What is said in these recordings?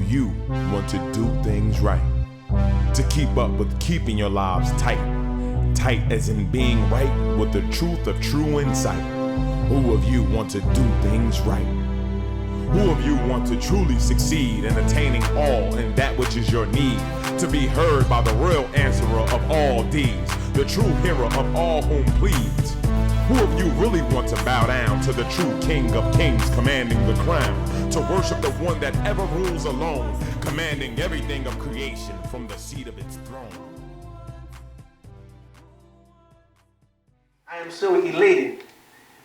you want to do things right? To keep up with keeping your lives tight. Tight as in being right with the truth of true insight. Who of you want to do things right? Who of you want to truly succeed in attaining all in that which is your need? To be heard by the real answerer of all deeds, the true hero of all whom pleads. Who of you really want to bow down to the true King of Kings commanding the crown? To worship the one that ever rules alone, commanding everything of creation from the seat of its throne. I am so elated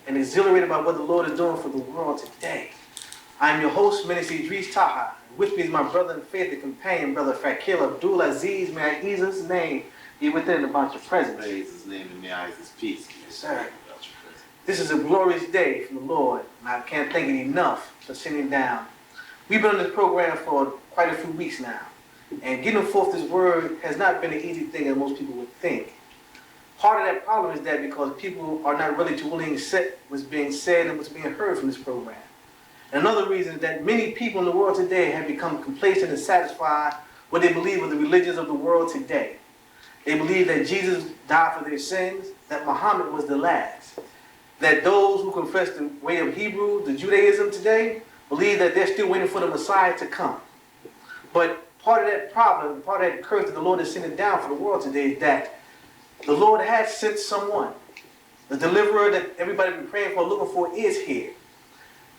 and exhilarated by what the Lord is doing for the world today. I am your host, Minister Idris Taha. With me is my brother in faith and companion, Brother Fakir Abdul Aziz. May Ahezaah's name be within about your presence. Praise his name and may Ahezaah's peace. Yes, sir. This is a glorious day from the Lord, and I can't thank it enough for sitting down. We've been on this program for quite a few weeks now, and getting forth this word has not been an easy thing as most people would think. Part of that problem is that because people are not really too willing to accept what's being said and what's being heard from this program. Another reason is that many people in the world today have become complacent and satisfied what they believe are the religions of the world today. They believe that Jesus died for their sins, that Muhammad was the last, that those who confess the way of Hebrew, the Judaism today, believe that they're still waiting for the Messiah to come. But part of that problem, part of that curse that the Lord is sending down for the world today is that the Lord has sent someone. The deliverer that everybody's been praying for, looking for, is here.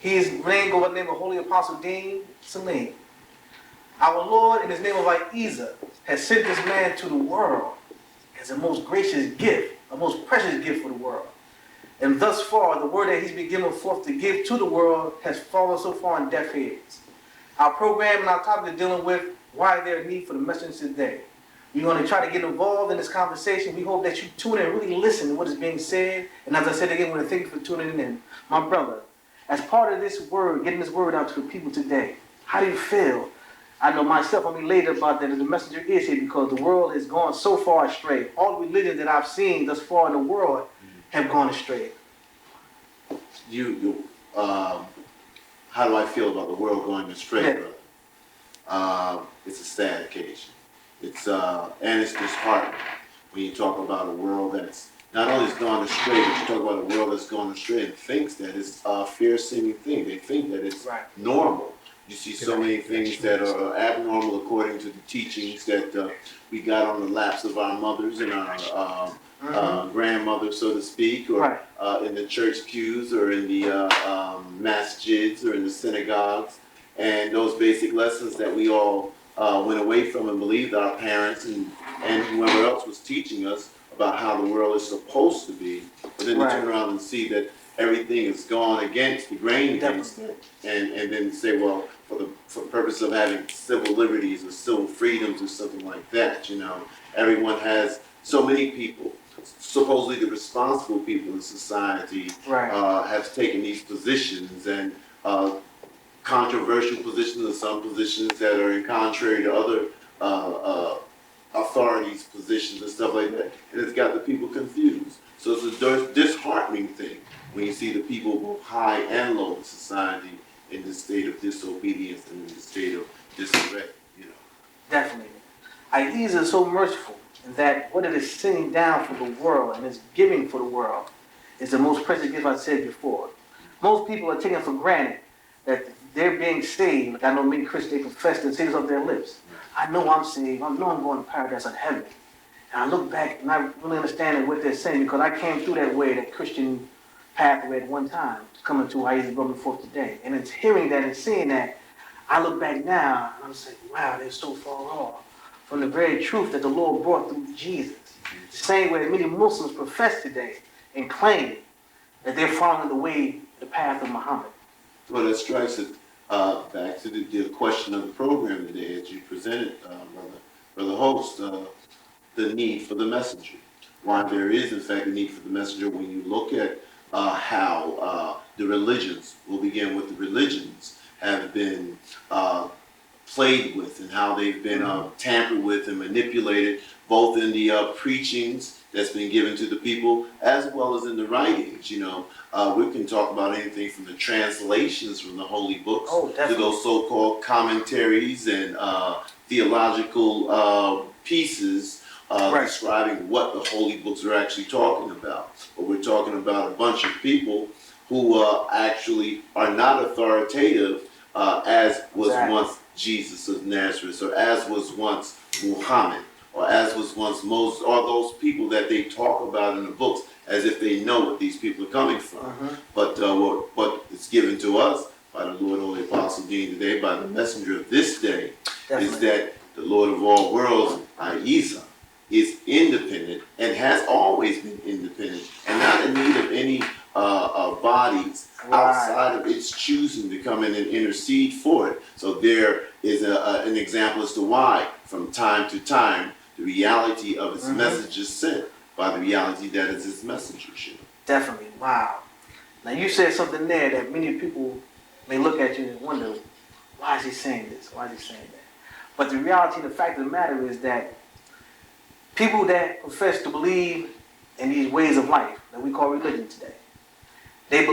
He is named by the name of Holy-Apostle Deen Saleem. Our Lord, in his name of Ahezaah, has sent this man to the world as a most gracious gift, a most precious gift for the world. And thus far, the word that he's been given forth to give to the world has fallen so far on deaf ears. Our program and our topic is dealing with why there's a need for the message today. We're going to try to get involved in this conversation. We hope that you tune in and really listen to what is being said. And as I said again, I want to thank you for tuning in. My brother, as part of this word, getting this word out to the people today, how do you feel? I know myself, I'm elated about that, and the messenger is here because the world has gone so far astray. All the religions that I've seen thus far in the world have gone astray. How do I feel about the world going astray, Yeah. brother? It's a sad occasion. And it's disheartening when you talk about a world that's not only has gone astray, but you talk about a world that's gone astray and thinks that it's a fair-seeming thing. They think that it's normal. You see so many things that are abnormal according to the teachings that we got on the laps of our mothers and our grandmothers, so to speak, or in the church pews or in the masjids or in the synagogues. And those basic lessons that we all went away from and believed our parents and whoever else was teaching us about how the world is supposed to be. But then you turn around and see that everything is gone against the grain against it. And then say, well, for the purpose of having civil liberties or civil freedoms or something like that, you know, everyone has, so many people, supposedly the responsible people in society, have taken these positions and controversial positions and some positions that are in contrary to other authorities' positions and stuff like that. And it's got the people confused. So it's a disheartening thing when you see the people both high and low in society in this state of disobedience and in this state of disarray, you know. Definitely. Ahezaah is so merciful in that what it is sending down for the world and is giving for the world is the most precious gift I said before. Most people are taking for granted that they're being saved. Like I know many Christians, they confess and say this off their lips. I know I'm saved. I know I'm going to paradise in heaven. And I look back and I really understand what they're saying because I came through that way, that Christian pathway at one time, coming to Ahezaah going forth today. And it's hearing that and seeing that, I look back now and I'm saying, wow, they're so far off from the very truth that the Lord brought through Jesus. The same way that many Muslims profess today and claim that they're following the path of Muhammad. Well, that strikes it back to the question of the program today as you presented, Brother Host, the need for the messenger. Why there is, in fact, a need for the messenger when you look at how the religions, we'll begin with the religions, have been played with and how they've been tampered with and manipulated, both in the preachings that's been given to the people as well as in the writings. You know, we can talk about anything from the translations from the holy books to those so-called commentaries and theological pieces describing what the holy books are actually talking about. But we're talking about a bunch of people who actually are not authoritative as was once Jesus of Nazareth, or as was once Muhammad, or as was once Moses, or those people that they talk about in the books as if they know what these people are coming from. But what is given to us by the Lord Holy-Apostle Deen today, by the messenger of this day, is that the Lord of all worlds, Ahezaah, is independent and has always been independent and not in need of any bodies outside of its choosing to come in and intercede for it. So there is an example as to why, from time to time, the reality of its message is sent by the reality that is its messengership. Definitely. Wow. Now you said something there that many people may look at you and wonder, why is he saying this? Why is he saying that? But the reality and the fact of the matter is that people that profess to believe in these ways of life that we call religion today, they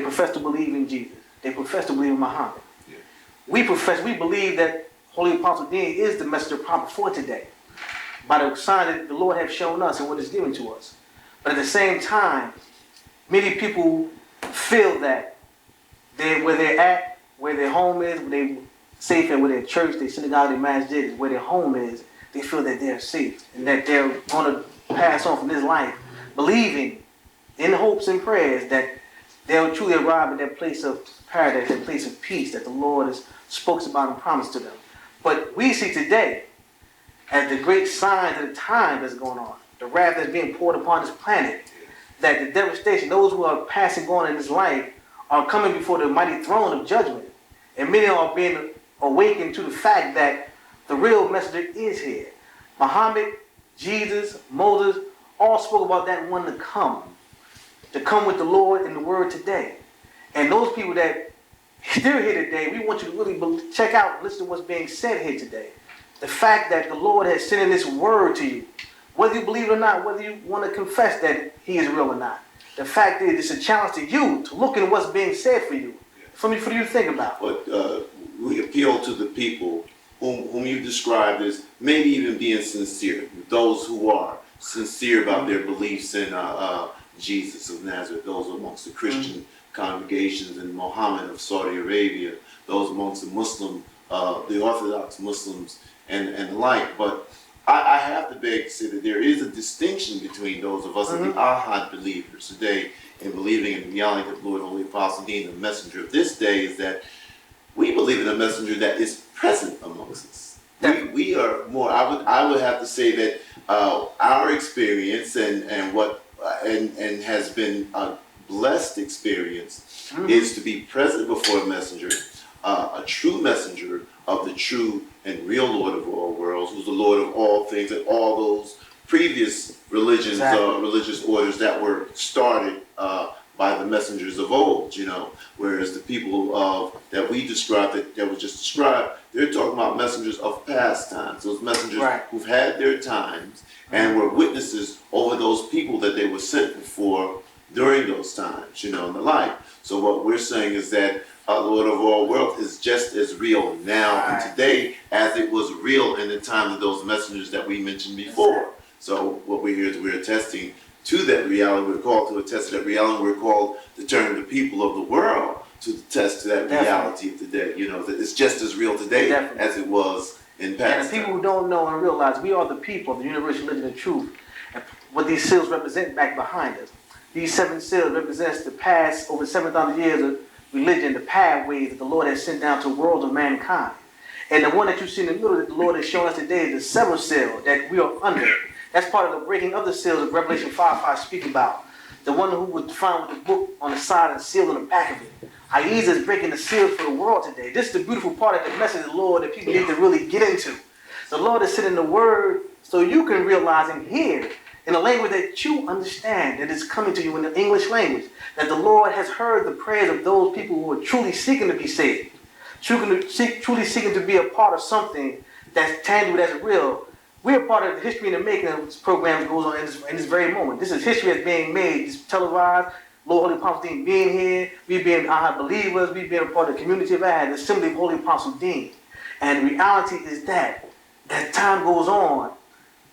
profess to believe in Jesus. They profess to believe in Muhammad. Yeah. We believe that Holy Apostle Deen is the messenger prophet for today, by the sign that the Lord has shown us and what is given to us. But at the same time, many people feel that where they're at, where their home is, where they're safe at, where their church, their synagogue, their masjid is, where their home is, they feel that they're safe and that they're going to pass on from this life, believing in hopes and prayers that they'll truly arrive at that place of paradise, that place of peace that the Lord has spoken about and promised to them. But we see today, as the great signs of the time that's going on, the wrath that's being poured upon this planet, that the devastation, those who are passing on in this life are coming before the mighty throne of judgment. And many are being awakened to the fact that the real messenger is here. Muhammad, Jesus, Moses, all spoke about that one to come with the Lord and the word today. And those people that still here today, we want you to really check out and listen to what's being said here today. The fact that the Lord has sent in this word to you, whether you believe it or not, whether you want to confess that he is real or not. The fact is, it's a challenge to you to look at what's being said for you, for you to think about. But we appeal to the people whom you described as maybe even being sincere, those who are sincere about their beliefs in Jesus of Nazareth, those amongst the Christian congregations in Muhammad of Saudi Arabia, those amongst the Muslim, the Orthodox Muslims and the like. But I have to beg to say that there is a distinction between those of us and the A.H.A.D believers today in believing in the reality of Lord Holy-Apostle Deen, the messenger of this day, is that we believe in a messenger that is present amongst us. We are more, I would have to say that our experience and has been a blessed experience is to be present before a messenger, a true messenger of the true and real Lord of all worlds, who's the Lord of all things, and all those previous religions, religious orders that were started by the messengers of old, you know. Whereas the people that we described, that was just described, they're talking about messengers of past times, those messengers who've had their times and were witnesses over those people that they were sent before during those times, you know, and the like. So what we're saying is that Lord of all worlds is just as real now and today as it was real in the time of those messengers that we mentioned before. So what we're here is we're attesting to that reality. We're called to attest to that reality. We're called to turn the people of the world to attest to that reality of today. You know, that it's just as real today as it was in past. And the people who don't know and realize, we are the people of the universal religion of truth. And what these seals represent back behind us. These 7 seals represents the past, over 7,000 years of religion, the pathways that the Lord has sent down to the world of mankind. And the one that you see in the middle that the Lord has shown us today is the 7th seal that we are under. That's part of the breaking of the seals of Revelation 5:5 speak about. The one who was found with the book on the side and the seal on the back of it. Ahezaah is breaking the seals for the world today. This is the beautiful part of the message of the Lord that people need to really get into. The Lord is sending the word so you can realize and hear in a language that you understand, that is coming to you in the English language, that the Lord has heard the prayers of those people who are truly seeking to be saved. truly seeking to be a part of something that's tangible, that's real. We're a part of the history in the making of this program goes on in this very moment. This is history that's being made, it's televised. Lord Holy-Apostle Deen being here, we being A.H.A.D believers, we being a part of the community of A.H.A.D, the Assembly of Holy-Apostle Deen. And the reality is that as time goes on,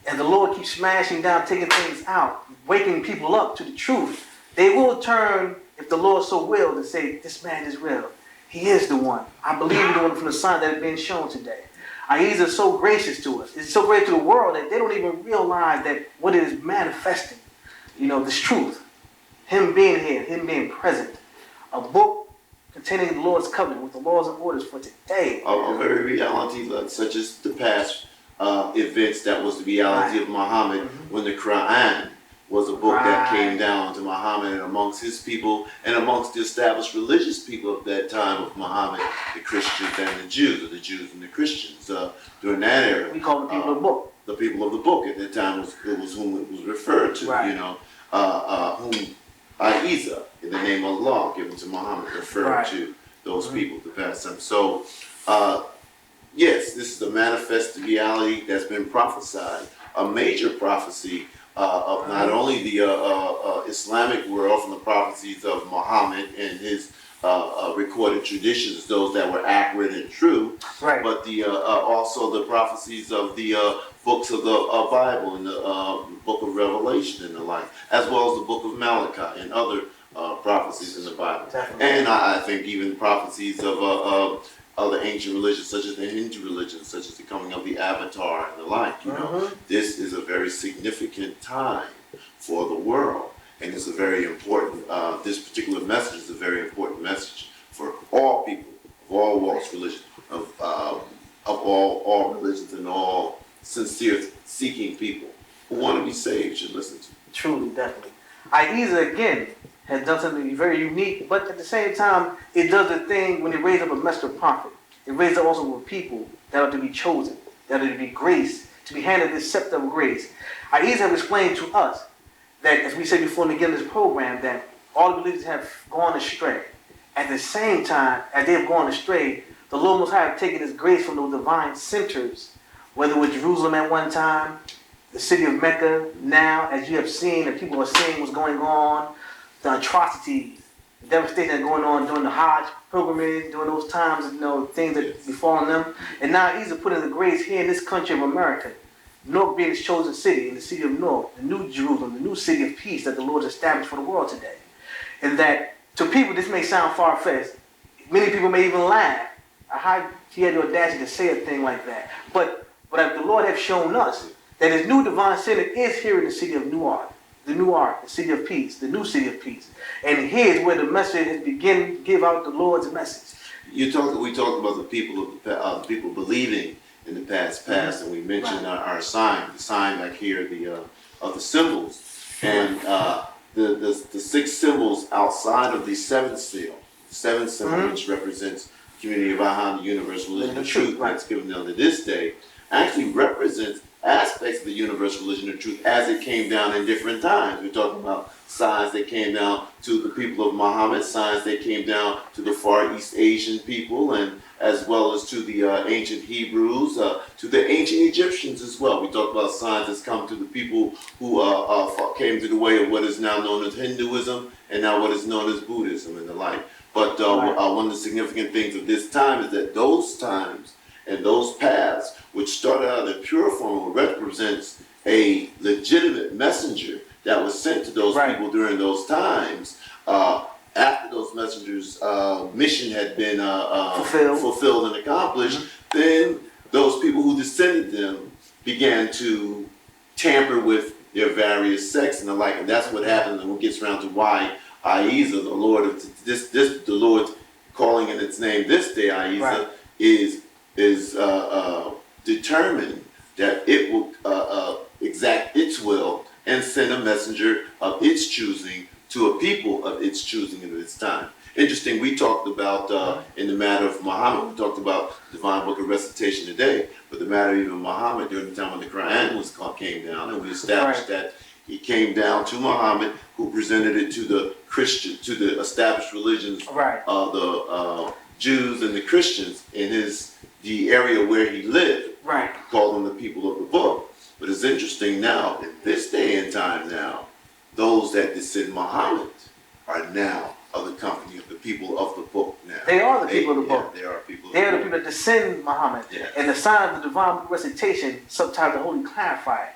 and the Lord keeps smashing down, taking things out, waking people up to the truth, they will turn, if the Lord so will, to say, this man is real. He is the one. I believe he's the one from the sign that has been shown today. Ahezaah is so gracious to us. It's so great to the world that they don't even realize that what it is manifesting, this truth. Him being here, him being present. A book containing the Lord's covenant with the laws and orders for today. A very reality, such as the past events, that was the reality of Muhammad when the Quran was a book that came down to Muhammad and amongst his people and amongst the established religious people of that time of Muhammad, the Christians and the Jews, or the Jews and the Christians during that era. We call the people of the book. The people of the book at that time was whom it was referred to, whom Ahezaah, in the name of Allah, given to Muhammad, referred to those people to pass them. So, yes, this is the manifest reality that's been prophesied, a major prophecy of not only the Islamic world from the prophecies of Muhammad and his recorded traditions, those that were accurate and true, but the also the prophecies of the books of the Bible and the book of Revelation and the like, as well as the book of Malachi and other prophecies in the Bible. And I think even prophecies of other ancient religions, such as the Hindu religion, such as the coming of the Avatar and the like. This is a very significant time for the world, and it's a very important. This particular message is a very important message for all people of all walks, religion, of all religions and all sincere seeking people who want to be saved should listen to. Truly, definitely. Ahezaah again has done something very unique, but at the same time, it does the thing when it raises up a messenger prophet. It raises up also a people that are to be chosen, that are to be graced, to be handed this scepter of grace. Ahezaah have explained to us that, as we said before in the beginning of this program, that all the believers have gone astray. At the same time, as they have gone astray, the Lord Most High have taken His grace from those divine centers, whether it was Jerusalem at one time, the city of Mecca, now, as you have seen, that people are seeing what's going on, the atrocities, the devastation that's going on during the Hajj pilgrimage, during those times, things that befallen them. And now Ahezaah putting the grace here in this country of America, North being His chosen city, in the city of North, the new Jerusalem, the new city of peace that the Lord has established for the world today. And that to people this may sound far-fetched. Many people may even laugh. How he had the audacity to say a thing like that. But the Lord has shown us that His new divine center is here in the city of New Ark, the city of peace, the new city of peace. And here's where the message is beginning to give out the Lord's message. We talked about the people believing in the past, and we mentioned our sign, the sign back here, of the symbols, and the 6 symbols outside of the 7th seal, the 7th symbol, which represents the community of A.H.A.D, the universal religion of truth, that's given unto this day, actually represents aspects of the universal religion of truth as it came down in different times. We're talking about signs that came down to the people of Muhammad, signs that came down to the Far East Asian people, and as well as to the ancient Hebrews, to the ancient Egyptians as well. We talked about signs that's come to the people who came to the way of what is now known as Hinduism and now what is known as Buddhism and the like. But one of the significant things of this time is that those times and those paths, which started out in pure form, represents a legitimate messenger that was sent to those people during those times. After those messengers' mission had been fulfilled and accomplished, then those people who descended them began to tamper with their various sects and the like, and that's what happens. And what gets around to why Ahezaah, the Lord of the Lord calling in its name this day, Ahezaah, is determined that it will exact its will and send a messenger of its choosing to a people of its choosing at its time. Interesting, we talked about, in the matter of Muhammad, we talked about the divine book of recitation today, but the matter of even Muhammad during the time when the Quran came down, and we established that it came down to Muhammad, who presented it to the Christian, to the established religions, Jews and the Christians in the area where he lived. Right. He called them the people of the book. But it's interesting now, in this day and time now, those that descend Muhammad are now of the company of the people of the book now. They are the people of the book. They are people. They are the people that descend Muhammad. Yeah. And the sign of the divine recitation, sometimes the Holy Clarified,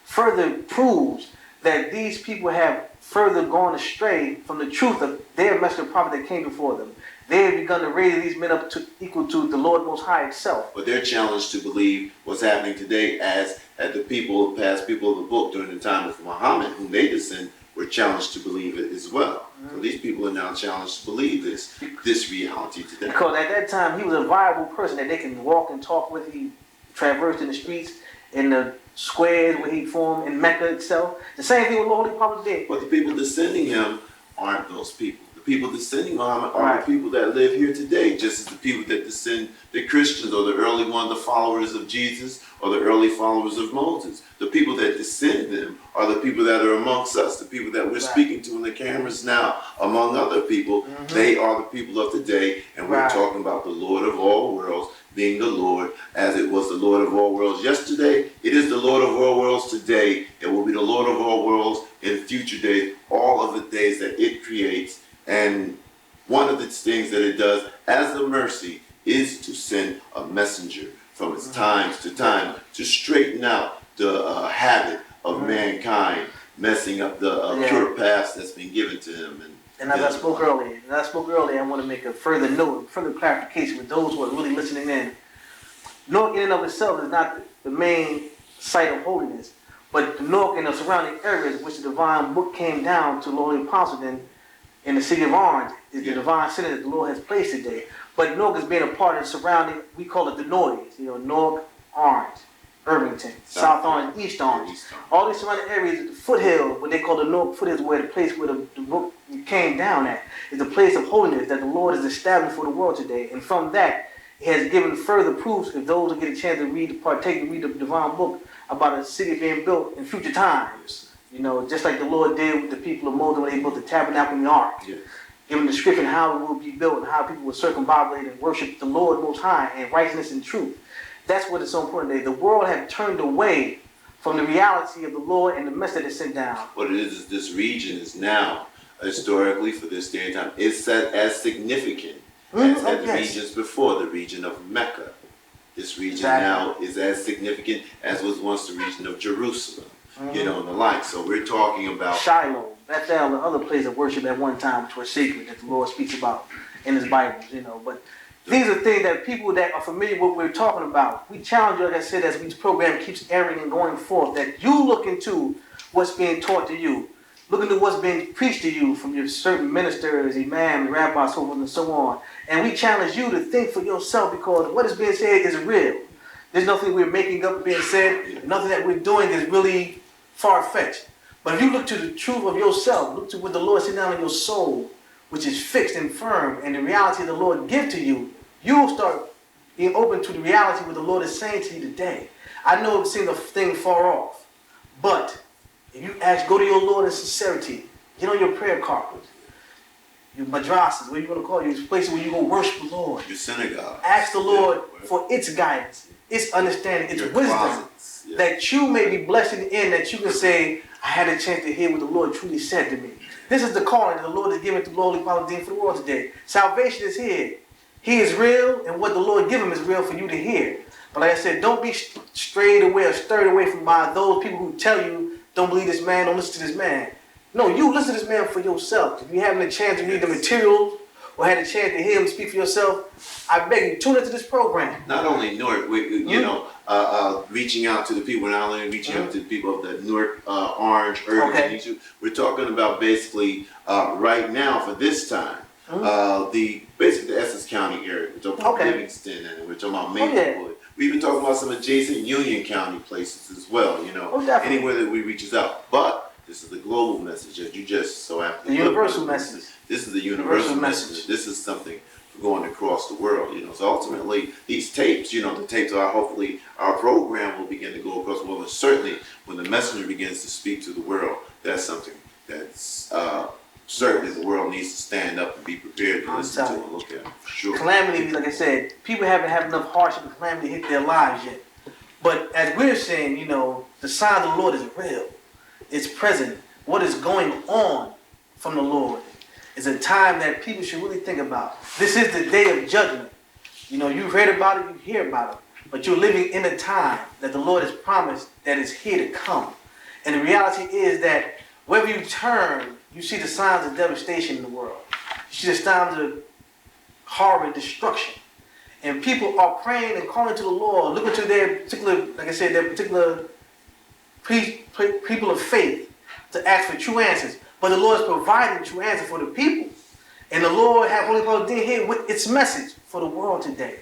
further proves that these people have further gone astray from the truth of their messenger prophet that came before them. They have begun to raise these men up to equal to the Lord Most High itself. But they're challenged to believe what's happening today as the people, past people of the book during the time of Muhammad, whom they descend, were challenged to believe it as well. So these people are now challenged to believe this reality today. Because at that time, he was a viable person that they can walk and talk with. He traversed in the streets, in the squares where he formed in Mecca itself. The same thing with Lord Holy-Apostle Deen. But the people descending him aren't those people. The people descending Muhammad are Right. the people that live here today, just as the people that descend the Christians or the early one, the followers of Jesus or the early followers of Moses. The people that descend them are the people that are amongst us, the people that we're Right. speaking to in the cameras now, among other people. They are the people of today, and we're Right. talking about the Lord of all worlds being the Lord, as it was the Lord of all worlds yesterday. It is the Lord of all worlds today. It will be the Lord of all worlds in future days, all of the days that it creates. And one of the things that it does as the mercy is to send a messenger from its times to time to straighten out the habit of mankind messing up the pure paths that's been given to him. And as I spoke earlier, I want to make a further note, further clarification with those who are really listening in. Newark in and of itself is not the main site of holiness, but the Newark and the surrounding areas which the divine book came down to Lord Holy-Apostle Deen in the city of Orange is the divine center that the Lord has placed today. But Newark is being a part of the surrounding, we call it the Noise, Newark, Orange, Irvington, South Orange, East Orange. All these surrounding areas, the foothill, what they call the Newark foothills, where the place where the book came down at, is the place of holiness that the Lord has established for the world today. And from that, He has given further proofs if those who get a chance to read the divine book about a city being built in future times. Just like the Lord did with the people of Moses when they built the tabernacle and the ark. Yeah. Giving the description how it will be built and how people will circumambulate and worship the Lord Most High in righteousness and truth. That's what is so important today. The world has turned away from the reality of the Lord and the message that is sent down. What it is this region is now, historically for this day and time, is set as significant as the regions before, the region of Mecca. This region now is as significant as was once the region of Jerusalem, and the like. So we're talking about Shiloh, Bethel, and other places of worship at one time which were sacred that the Lord speaks about in His Bible, But these are things that people that are familiar with what we're talking about. We challenge you, like I said, as this program keeps airing and going forth, that you look into what's being taught to you. Look into what's being preached to you from your certain ministers, imams, rabbis, so forth and so on. And we challenge you to think for yourself, because what is being said is real. There's nothing we're making up being said. Nothing that we're doing is really far-fetched. But if you look to the truth of yourself, look to what the Lord sent down in your soul, which is fixed and firm, and the reality the Lord gives to you, you'll start being open to the reality what the Lord is saying to you today. I know it seems a thing far off, but if you go to your Lord in sincerity, get on your prayer carpet, your madrasas, what you want to call it, places where you go worship the Lord. your synagogue. Ask the Lord for its guidance, its understanding, its wisdom, that you may be blessed in the end, that you can say, I had a chance to hear what the Lord truly said to me. This is the calling that the Lord has given to Lord Holy-Apostle Deen for the world today. Salvation is here. He is real, and what the Lord gives him is real for you to hear. But like I said, don't be strayed away or stirred away from by those people who tell you, don't believe this man, don't listen to this man. No, you listen to this man for yourself. If you haven't a chance to read the materials or had a chance to hear him speak for yourself, I beg you, tune into this program. Not only Newark, reaching out to the people, not only reaching out to the people of the Newark, Orange, Irvington, we're talking about basically right now for this time, the Essex County area. We're talking about Livingston, and we're talking about Maplewood. We're even talking about some adjacent Union County places as well, anywhere that we reaches out. But this is the global message, as you just so aptly. The universal message. This is the universal message. This is something for going across the world, So ultimately, these tapes, the tapes are hopefully our program will begin to go across the world. And certainly, when the messenger begins to speak to the world, that's something that's certainly the world needs to stand up and be prepared to listen to and look at them, for sure. Calamity, like I said, people haven't had enough hardship and calamity hit their lives yet. But as we're saying, you know, the sign of the Lord is real. It's present. What is going on from the Lord is a time that people should really think about. This is the day of judgment. You know, you've heard about it, you hear about it. But you're living in a time that the Lord has promised that is here to come. And the reality is that wherever you turn, you see the signs of devastation in the world. You see the signs of horror and destruction. And people are praying and calling to the Lord, looking to their particular, like I said, their particular people of faith to ask for true answers. But the Lord is providing true answers for the people. And the Lord had Holy-Apostle Deen here with its message for the world today.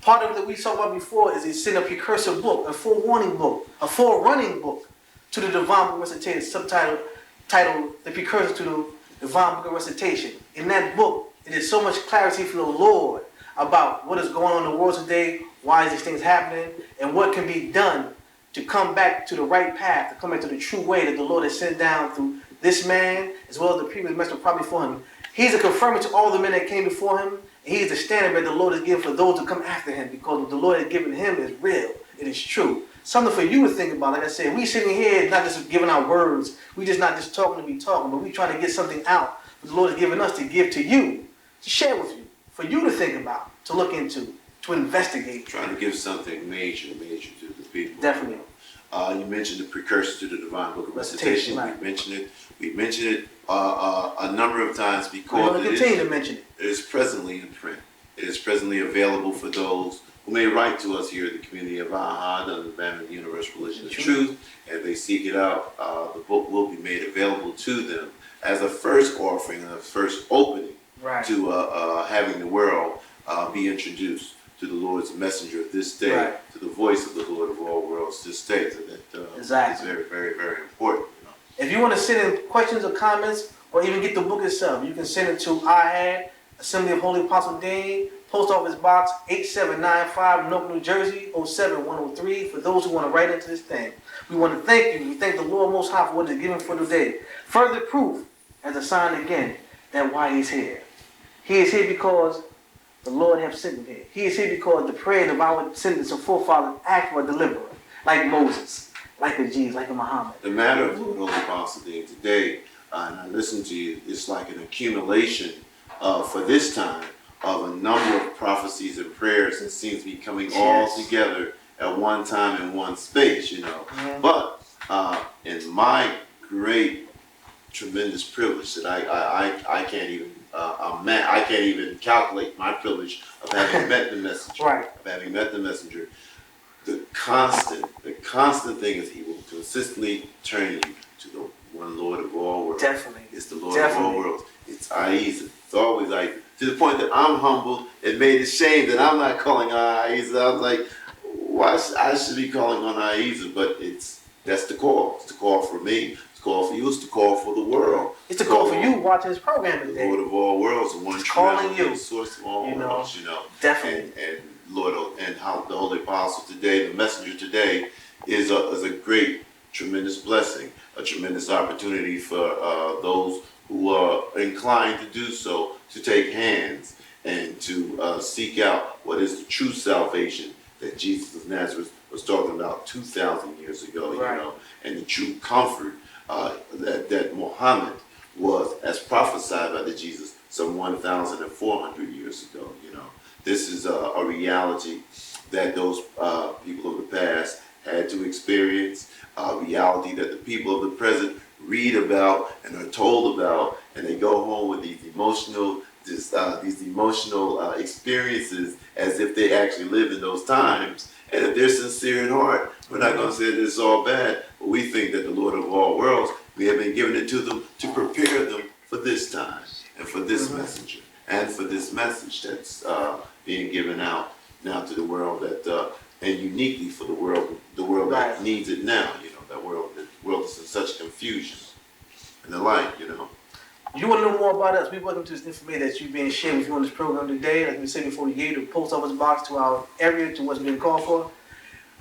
Part of it that we talked about before is it's in a precursor book, a forewarning book, a forerunning book to the Divine Book of Recitation, subtitled The Precursor to the Divine Book of Recitation. In that book, it is so much clarity from the Lord about what is going on in the world today, why is these things happening, and what can be done to come back to the right path, to come back to the true way that the Lord has sent down through this man, as well as the previous master probably before him. He's a confirmation to all the men that came before him. And he is the standard that the Lord has given for those who come after him, because what the Lord has given him is real. It is true. Something for you to think about. Like I said, we sitting here not just giving out words. We just not just talking to be talking, but we trying to get something out that the Lord has given us to give to you, to share with you, for you to think about, to look into, to investigate. Trying to give something major to the people. Definitely. You mentioned the precursor to the Divine Book of Recitation. Right. We mentioned it a number of times because we're going to continue to mention it. It is presently in print. It is presently available for those who may write to us here at the community of A.H.A.D under the banner of the Universal Religion of Truth, and they seek it out. The book will be made available to them as a first offering and a first opening to having the world be introduced to the Lord's messenger of this day, to the voice of the Lord of all worlds this day. So that is very, very, very important. You know? If you want to send in questions or comments, or even get the book itself, you can send it to A.H.A.D, Assembly of Holy-Apostle Deen, Post Office Box 8795, Newark, New Jersey, 07103, for those who want to write into this thing. We want to thank you. We thank the Lord Most High for what He's given for today. Further proof, as a sign again, that why He's here. He is here because the Lord has sent Him here. He is here because the prayer of our descendants and forefathers asked for a deliverer, like Moses, like a Jesus, like a Muhammad. The matter of Lord Holy-Apostle Deen today, and I listen to you, it's like an accumulation for this time of a number of prophecies and prayers that seems to be coming all together at one time in one space, you know. But in my great, tremendous privilege that I can't even I can't even calculate my privilege of having met the messenger. Of having met the messenger. The constant thing is He will consistently turn you to the one Lord of all worlds. Definitely. It's the Lord of all worlds. It's Ahezaah. It's always Ahezaah. To the point that I'm humbled. It made it shame that I'm not calling on Ahezaah. I was like, why I should be calling on Ahezaah? But that's the call. It's the call for me. It's the call for you. It's the call for the world. It's the call for you watching this program today. The Lord of all worlds, the one true calling you. The source of all worlds. You know. Definitely. And Lord, and how the Holy Apostle today, the messenger today, is a great, tremendous blessing, a tremendous opportunity for those who are inclined to do so, to take hands and to seek out what is the true salvation that Jesus of Nazareth was talking about 2,000 years ago, you know, and the true comfort that Muhammad was, as prophesied by the Jesus some 1,400 years ago, you know. This is a reality that those people of the past had to experience, a reality that the people of the present read about and are told about, and they go home with these emotional experiences as if they actually live in those times. And if they're sincere in heart, we're not going to say this is all bad, but we think that the Lord of all worlds, we have been given it to them to prepare them for this time and for this messenger and for this message that's being given out now to the world, that and uniquely for the world that needs it now. You know, the world is in such confusion and the like. You know. You want to know more about us? We welcome to this information that you've been sharing with you on this program today. Like we said before, we gave the post office box to our area, to what's being called for.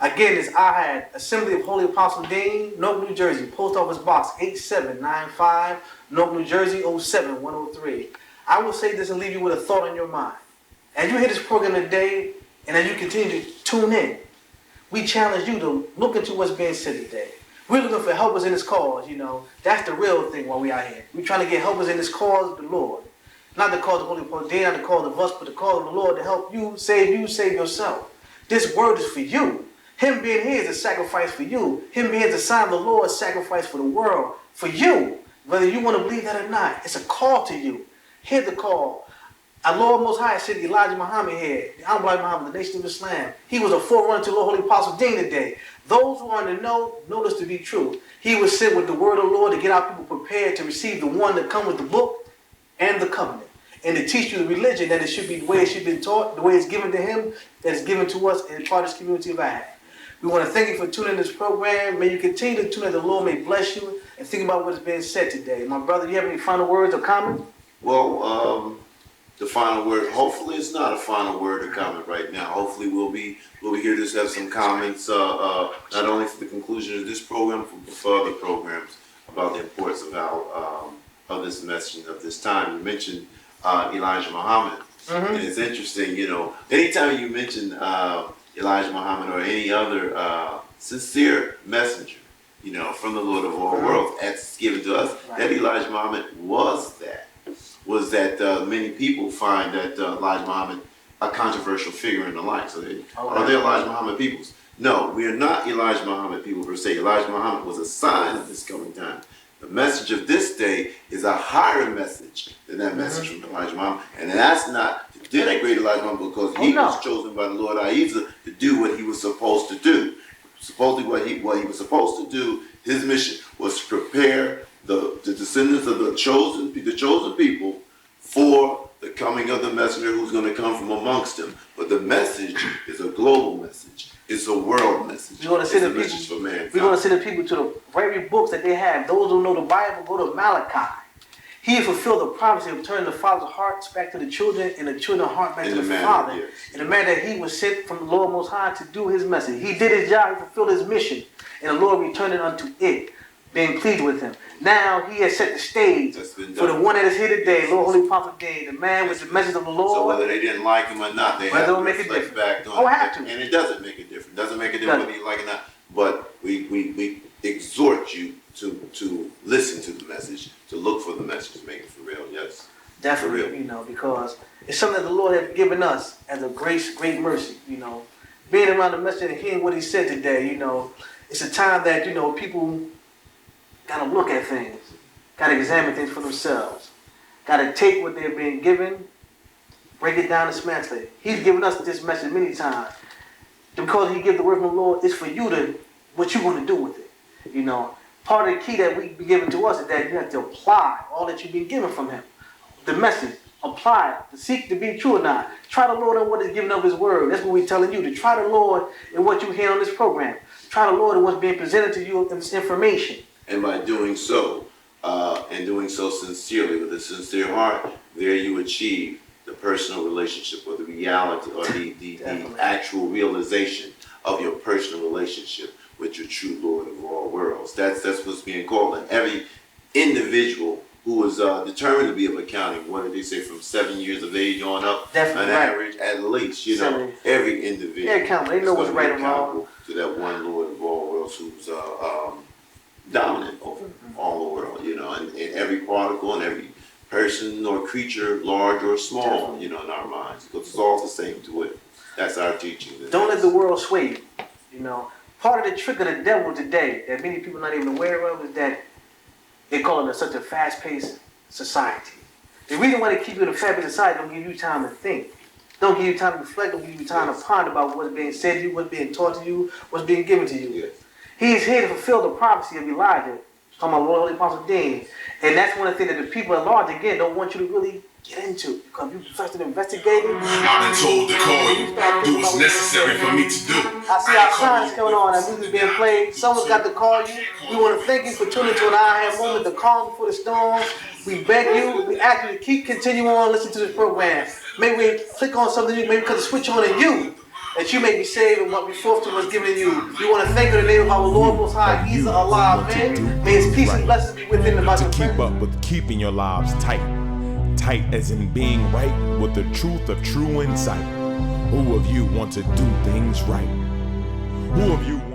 Again, it's A.H.A.D, Assembly of Holy Apostle Deen, Newark, New Jersey, Post Office Box 8795, Newark, New Jersey 07103. I will say this and leave you with a thought on your mind. As you hear this program today, and as you continue to tune in, we challenge you to look into what's being said today. We're looking for helpers in this cause, you know. That's the real thing while we out here. We're trying to get helpers in this cause of the Lord. Not the cause of Holy Apostle Deen, not the cause of us, but the cause of the Lord to help you, save yourself. This word is for you. Him being here is a sacrifice for you. Him being the sign of the Lord is a sacrifice for the world, for you. Whether you want to believe that or not, it's a call to you. Hear the call. Our Lord Most High said Elijah Muhammad here, the Honorable Muhammad, the Nation of Islam. He was a forerunner to Lord Holy-Apostle Deen today. Those who are in the know this to be true. He was sent with the word of the Lord to get our people prepared to receive the one that comes with the book and the covenant. And to teach you the religion that it should be the way it should be taught, the way it's given to him, that is given to us and part of this community of A.H.A.D. We want to thank you for tuning in this program. May you continue to tune in. The Lord may bless you and think about what is being said today. My brother, do you have any final words or comments? Well, the final word, hopefully it's not a final word or comment right now. Hopefully we'll be here to have some comments, not only for the conclusion of this program, but for other programs about the importance of how, of this message of this time. You mentioned Elijah Muhammad. Mm-hmm. And it's interesting, you know, anytime you mention Elijah Muhammad or any other sincere messenger, you know, from the Lord of all worlds, that's given to us, right. That Elijah Muhammad was that many people find that Elijah Muhammad a controversial figure and the like. So are they Elijah Muhammad peoples? No, we are not Elijah Muhammad people per se. Elijah Muhammad was a sign of this coming time. The message of this day is a higher message than that message from Elijah Muhammad. And that's not to denigrate Elijah Muhammad because he was chosen by the Lord Ahezaah to do what he was supposed to do. Supposedly what he was supposed to do, his mission was to prepare the descendants of the chosen people for the coming of the messenger who's going to come from amongst them. But the message is a global message. It's a world message. We want to send the people to the very books that they have. Those who know the Bible, go to Malachi. He fulfilled the prophecy of turning the father's hearts back to the children and the children's heart back to the father. Yes. And the man that he was sent from the Lord Most High to do his message. He did his job, he fulfilled his mission, and the Lord returned it unto it, being pleased with him. Now he has set the stage for the one that is here today, Lord Holy-Apostle Deen, the man with the message of the Lord. So whether they didn't like him or not, they have to reflect back on it. And it doesn't make a difference. It doesn't make a difference whether you like it or not. But we exhort you to listen to the message, to look for the message, to make it for real. Yes. Definitely, for real. You know, because it's something that the Lord has given us as a grace, great mercy, you know. Being around the message and hearing what he said today, you know, it's a time that, you know, people got to look at things, got to examine things for themselves, got to take what they're being given, break it down and dismantle it. He's given us this message many times. Because he gives the word from the Lord, it's for you to, what you want to do with it. You know, part of the key that we be given to us is that you have to apply all that you've been given from him. The message, apply it, to seek to be true or not. Try the Lord in what is given of his word. That's what we're telling you, to try the Lord in what you hear on this program. Try the Lord in what's being presented to you in this information. And by doing so, and doing so sincerely, with a sincere heart, there you achieve the personal relationship or the reality or the actual realization of your personal relationship with your true Lord of all worlds. That's what's being called. And every individual who is determined to be of accounting, what did they say, from 7 years of age on up, an average at least, you know, every individual. They're accountable. They know what's right and wrong. To that one Lord of all worlds who's dominant over all the world, you know, and every particle and every person or creature, large or small, you know, in our minds, because it's all the same to it. That's our teaching. Don't let the world sway you. You know, part of the trick of the devil today that many people are not even aware of is that they call it such a fast-paced society. The reason why they keep you in a fast-paced society don't give you time to think. Don't give you time to reflect. Don't give you time to ponder about what's being said to you, what's being taught to you, what's being given to you. Yes. He is here to fulfill the prophecy of Elijah, talking about Lord Holy-Apostle Deen. And that's one of the things that the people at large, again, don't want you to really get into. Because you start to investigate it. I've been told to call you. Do what's necessary for me to do. I see our signs coming on, our music being played. Someone's got to call you. We want to thank you for tuning to an A.H.A.D moment, the calm before the storm. We beg you, we ask you to keep continuing on listening to this program. Maybe we click on something, maybe because the switch on in you. that you may be saved and what we forth to was given you. We want to thank you in the name of our Lord Most High, Ahezaah, Allah, amen. May his peace and blessings be within the to keep up with keeping your lives tight. Tight as in being right with the truth of true insight. Who of you want to do things right? Who of you